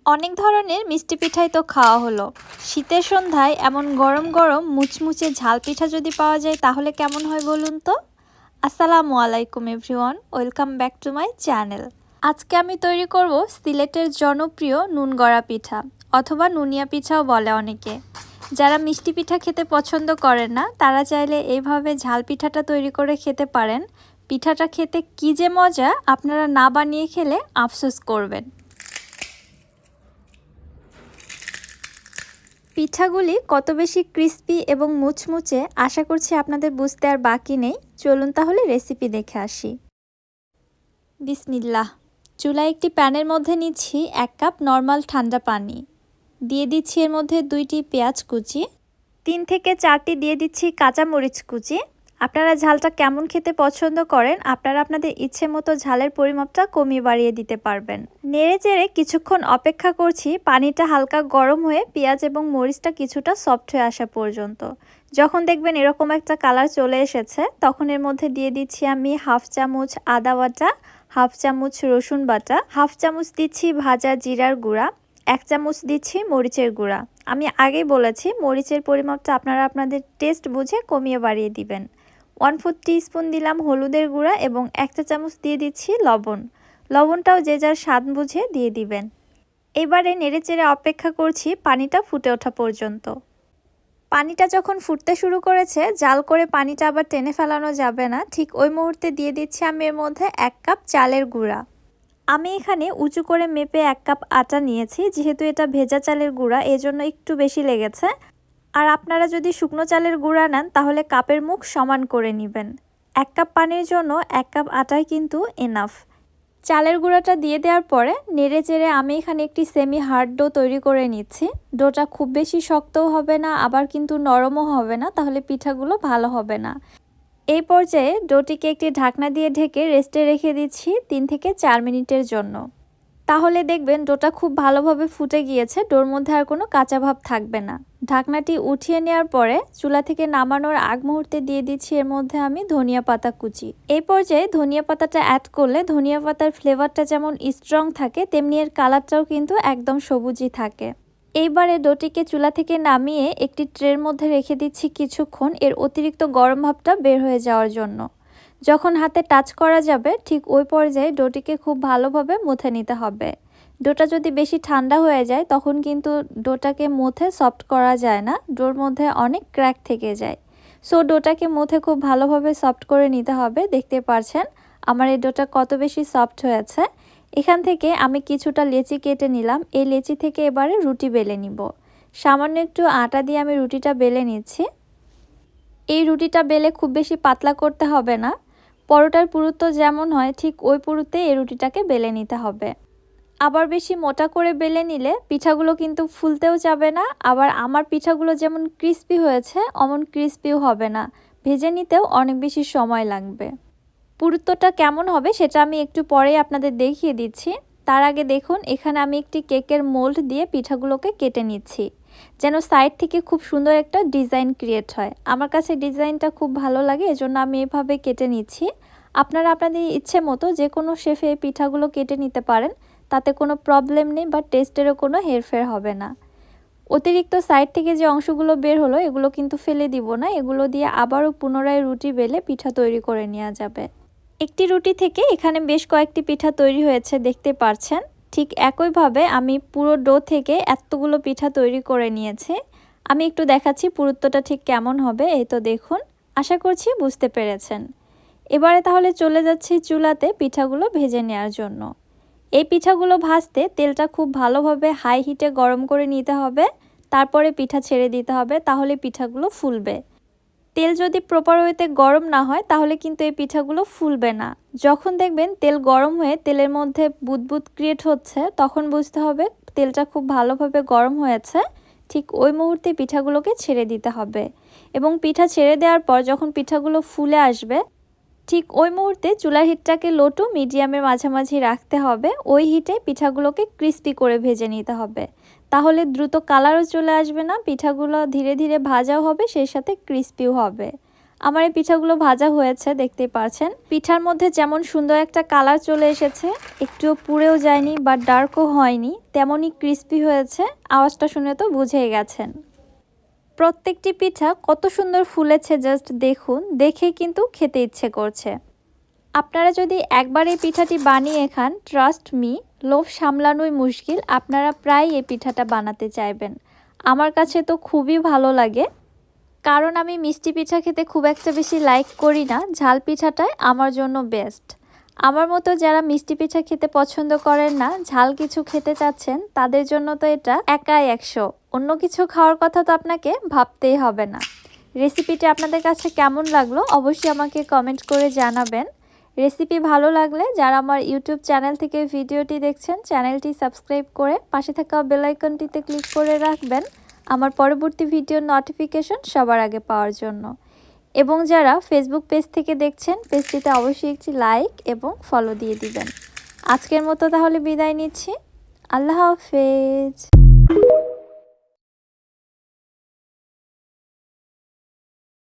অনেক ধরনের মিষ্টি পিঠাই তো খাওয়া হলো। শীতের সন্ধ্যায় এমন গরম গরম মুচমুচে ঝাল পিঠা যদি পাওয়া যায় তাহলে কেমন হয় বলুন তো। আসসালামু আলাইকুম everyone, welcome back to my channel. আজকে আমি তৈরি করব সিলেটের জনপ্রিয় নুন গড়া পিঠা অথবা নুনিয়া পিঠাও বলে অনেকে। যারা মিষ্টি পিঠা খেতে পছন্দ করেন না তারা চাইলে এইভাবে ঝাল পিঠাটা তৈরি করে খেতে পারেন। পিঠাটা খেতে কী যে মজা, আপনারা না বানিয়ে খেলে আফসোস করবেন। পিঠাগুলি কত বেশি ক্রিস্পি এবং মুচমুচে আশা করছি আপনাদের বুঝতে আর বাকি নেই। চলুন তাহলে রেসিপি দেখে আসি। বিসমিল্লাহ। চুলায় একটি প্যানের মধ্যে নিচ্ছি 1 কাপ নর্মাল ঠান্ডা পানি। দিয়ে দিচ্ছি এর মধ্যে 2টি পেঁয়াজ কুচি, 3 থেকে 4টি দিয়ে দিচ্ছি কাঁচা মরিচ কুচি। আপনারা ঝালটা কেমন খেতে পছন্দ করেন আপনারা আপনাদের ইচ্ছে মতো ঝালের পরিমাপটা কমিয়ে বাড়িয়ে দিতে পারবেন। নেড়ে চেড়ে কিছুক্ষণ অপেক্ষা করছি পানিটা হালকা গরম হয়ে পেঁয়াজ এবং মরিচটা কিছুটা সফট হয়ে আসা পর্যন্ত। যখন দেখবেন এরকম একটা কালার চলে এসেছে তখন এর মধ্যে দিয়ে দিচ্ছি আমি 1/2 চামচ আদা বাটা, 1/2 চামচ রসুন বাটা, 1/2 চামচ দিচ্ছি ভাজা জিরার গুঁড়া, 1 চামচ দিচ্ছি মরিচের গুঁড়া। আমি আগেই বলেছি মরিচের পরিমাপটা আপনারা আপনাদের টেস্ট বুঝে কমিয়ে বাড়িয়ে দিবেন। 1/4 টিস্পুন দিলাম হলুদের গুঁড়া এবং 1 চা চামচ দিয়ে দিচ্ছি লবণ। লবণটাও যে যার স্বাদ বুঝে দিয়ে দিবেন। এবারে নেড়েচেড়ে অপেক্ষা করছি পানিটা ফুটে ওঠা পর্যন্ত। পানিটা যখন ফুটতে শুরু করেছে জাল করে পানিটা আবার টেনে ফেলানো যাবে না, ঠিক ওই মুহূর্তে দিয়ে দিচ্ছি আমি এর মধ্যে 1 কাপ চালের গুঁড়া। আমি এখানে উঁচু করে মেপে 1 কাপ আটা নিয়েছি, যেহেতু এটা ভেজা চালের গুঁড়া এজন্য একটু বেশি লেগেছে। আর আপনারা যদি শুকনো চালের গুঁড়া নেন তাহলে কাপের মুখ সমান করে নেবেন। 1 কাপ পানির জন্য 1 কাপ আটাই কিন্তু এনাফ। চালের গুঁড়াটা দিয়ে দেওয়ার পরে নেড়ে চেড়ে আমি এখানে একটি সেমি হার্ড ডো তৈরি করে নিচ্ছি। ডোটা খুব বেশি শক্তও হবে না আবার কিন্তু নরমও হবে না, তাহলে পিঠাগুলো ভালো হবে না। এই পর্যায়ে ডোটিকে একটি ঢাকনা দিয়ে ঢেকে রেস্টে রেখে দিচ্ছি 3 থেকে 4 মিনিটের জন্য। তাহলে দেখবেন ডোটা খুব ভালোভাবে ফুটে গিয়েছে, ডোর মধ্যে আর কোনো কাঁচা ভাব থাকবে না। ঢাকনাটি উঠিয়ে নেওয়ার পরে চুলা থেকে নামানোর আগ মুহূর্তে দিয়ে দিচ্ছি এর মধ্যে আমি ধনিয়া পাতা কুচি। এই পর্যায়ে ধনিয়া পাতাটা অ্যাড করলে ধনিয়া পাতার ফ্লেভারটা যেমন স্ট্রং থাকে তেমনি এর কালারটাও কিন্তু একদম সবুজই থাকে। এইবারে ডোটিকে চুলা থেকে নামিয়ে একটি ট্রের মধ্যে রেখে দিচ্ছি কিছুক্ষণ এর অতিরিক্ত গরম ভাবটা বের হয়ে যাওয়ার জন্য। যখন হাতে টাচ করা যাবে ঠিক ওই পর্যায়ে ডোটিকে খুব ভালোভাবে মুথে নিতে হবে। ডোটা যদি বেশি ঠান্ডা হয়ে যায় তখন কিন্তু ডোটাকে মুথে সফট করা যায় না, ডোর মধ্যে অনেক ক্র্যাক থেকে যায়। সো ডোটাকে মুথে খুব ভালোভাবে সফট করে নিতে হবে। দেখতে পাচ্ছেন আমার এই ডোটা কত বেশি সফট হয়েছে। এখান থেকে আমি কিছুটা লেচি কেটে নিলাম, এই লেচি থেকে এবারে রুটি বেলে নিব। সামান্য একটু আটা দিয়ে আমি রুটিটা বেলে নিচ্ছি। এই রুটিটা বেলে খুব বেশি পাতলা করতে হবে না, পরোটার পুরুত্ব যেমন হয় ঠিক ওই পুরুত্বে এই রুটিটাকে বেলে নিতে হবে। আবার বেশি মোটা করে বেলে নিলে পিঠাগুলো কিন্তু ফুলতেও যাবে না, আবার আমার পিঠাগুলো যেমন ক্রিস্পি হয়েছে অমন ক্রিস্পিও হবে না, ভেজে নিতেও অনেক বেশি সময় লাগবে। পুরুত্বটা কেমন হবে সেটা আমি একটু পরেই আপনাদের দেখিয়ে দিচ্ছি। তার আগে দেখুন এখানে আমি একটি কেকের মোল্ড দিয়ে পিঠাগুলোকে কেটে নিচ্ছি যেন সাইড থেকে খুব সুন্দর একটা ডিজাইন ক্রিয়েট হয়। আমার কাছে ডিজাইনটা খুব ভালো লাগে এজন্য আমি এভাবে কেটে নিচ্ছি। আপনারা আপনাদের ইচ্ছে মতো যে কোনো শেপে এই পিঠাগুলো কেটে নিতে পারেন, তাতে কোনো প্রবলেম নেই বা টেস্টেরও কোনো হেরফের হবে না। অতিরিক্ত সাইড থেকে যে অংশগুলো বের হলো এগুলো কিন্তু ফেলে দিব না, এগুলো দিয়ে আবারও পুনরায় রুটি বেলে পিঠা তৈরি করে নেওয়া যাবে। একটি রুটি থেকে এখানে বেশ কয়েকটি পিঠা তৈরি হয়েছে দেখতে পাচ্ছেন। ঠিক একইভাবে আমি পুরো ডো থেকে এতগুলো পিঠা তৈরি করে নিয়েছি। আমি একটু দেখাচ্ছি পুরুত্বটা ঠিক কেমন হবে। এই তো দেখুন, আশা করছি বুঝতে পেরেছেন। এবারে তাহলে চলে যাচ্ছি চুলাতে পিঠাগুলো ভেজে নেওয়ার জন্য। এই পিঠাগুলো ভাজতে তেলটা খুব ভালোভাবে হাই হিটে গরম করে নিতে হবে, তারপরে পিঠা ছেড়ে দিতে হবে, তাহলে পিঠাগুলো ফুলবে। তেল যদি প্রপার ওয়েতে গরম না হয় তাহলে কিন্তু এই পিঠাগুলো ফুলবে না। যখন দেখবেন তেল গরম হয়ে তেলের মধ্যে বুদবুদ ক্রিয়েট হচ্ছে তখন বুঝতে হবে তেলটা খুব ভালোভাবে গরম হয়েছে। ঠিক ওই মুহূর্তে পিঠাগুলোকে ছেড়ে দিতে হবে এবং পিঠা ছেড়ে দেওয়ার পর যখন পিঠাগুলো ফুলে আসবে ঠিক ওই মুহূর্তে চুলার হিটটাকে লো টু মিডিয়ামের মাঝামাঝি রাখতে হবে। ওই হিটে পিঠাগুলোকে ক্রিস্পি করে ভেজে নিতে হবে, তাহলে দ্রুত কালারও চলে আসবে না, পিঠাগুলো ধীরে ধীরে ভাজাও হবে সেই সাথে ক্রিস্পিও হবে। আমার এই পিঠাগুলো ভাজা হয়েছে, দেখতেই পাচ্ছেন। পিঠার মধ্যে যেমন সুন্দর একটা কালার চলে এসেছে, একটুও পুড়েও যায়নি বা ডার্কও হয়নি, তেমনই ক্রিস্পি হয়েছে। আওয়াজটা শুনে তো বুঝেই গেছেন। প্রত্যেকটি পিঠা কত সুন্দর ফুলেছে, জাস্ট দেখুন, দেখেই কিন্তু খেতে ইচ্ছে করছে। আপনারা যদি একবার এই পিঠাটি বানিয়ে খান, ট্রাস্ট মি, লোভ সামলানোই মুশকিল, আপনারা প্রায় এই পিঠাটা বানাতে চাইবেন। আমার কাছে তো খুবই ভালো লাগে, কারণ আমি মিষ্টি পিঠা খেতে খুব একটা বেশি লাইক করি না। ঝাল পিঠাটাই আমার জন্য বেস্ট। আমার মতো যারা মিষ্টি পিঠা খেতে পছন্দ করেন না, ঝাল কিছু খেতে চাচ্ছেন, তাদের জন্য তো এটা একাই 100। অন্য কিছু খাওয়ার কথা তো আপনাকে ভাবতেই হবে না। রেসিপিটি আপনাদের কাছে কেমন লাগলো অবশ্যই আমাকে কমেন্ট করে জানাবেন। রেসিপি ভালো লাগলে যারা আমার ইউটিউব চ্যানেল থেকে ভিডিওটি দেখছেন, চ্যানেলটি সাবস্ক্রাইব করে পাশে থাকা বেল আইকনটিতে ক্লিক করে রাখবেন আমার পরবর্তী ভিডিওর নোটিফিকেশন সবার আগে পাওয়ার জন্য। এবং যারা ফেসবুক পেজ থেকে দেখছেন, পেজটিতে অবশ্যই একটি লাইক এবং ফলো দিয়ে দিবেন। আজকের মতো তাহলে বিদায় নিচ্ছি। আল্লাহ হাফেজ।